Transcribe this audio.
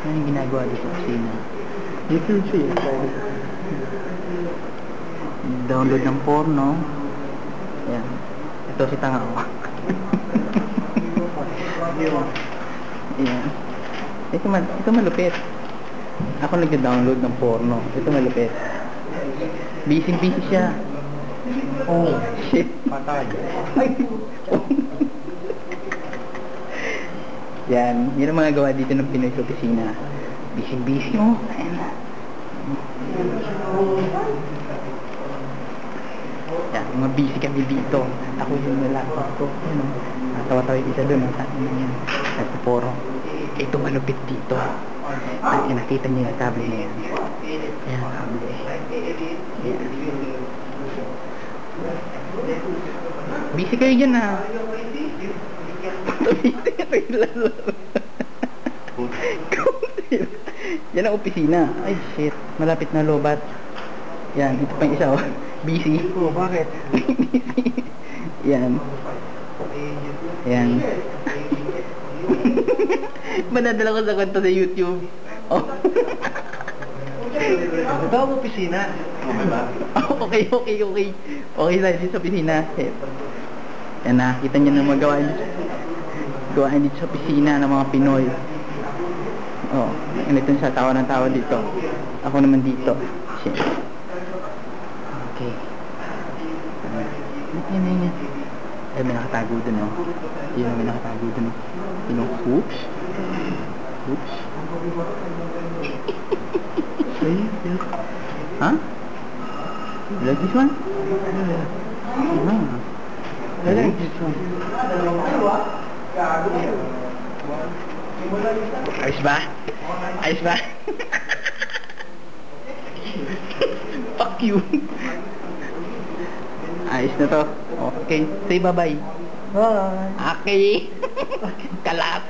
Ano yung ginagawa dito sa kusina? YouTube siya. Download ng porno. Yan. Ito si Tanga. Yan. Ito malupit. Ako nag-download ng porno. Ito malupit. Busy siya. Oh, shit. patay. Yan. Yan ang mga gawa dito ng Pinoy sa opisina. Busy. Oh. Ayan. Yan. Mga busy kami dito. Ako yung laptop ko. Ano? Natawa-tawa yung isa doon. Yan. Nagpuporo. Ito malupit dito. Nakita niyo yung kable na yan. Ayan, kable. Ayan. Busy kayo dyan ha. Busy kayo lalo. Yan ang opisina. Ay shit, malapit na lobat. Yan, ito pa yung isa oh. Busy. Oh, bakit? Busy. Yan. Yan. Manadala ko sa kwento sa YouTube. Oh. Ito ang opisina. Okay ba? Okay. Okay lang dito sa opisina. Yan na, kita nyo na magawa dito sa opisina ng mga Pinoy. Oh, ganito sa tawa ng tawa dito. Ako naman dito. Shit. Okay. Yan. Ay, may nakatago dun oh. Yun, may nakatago dun oh. Yun oh. Oops. Huh? You like this one? I like this one. Ayos ba? Fuck you. Ayos na to. Okay, say bye-bye. Bye. Okay. Kalat.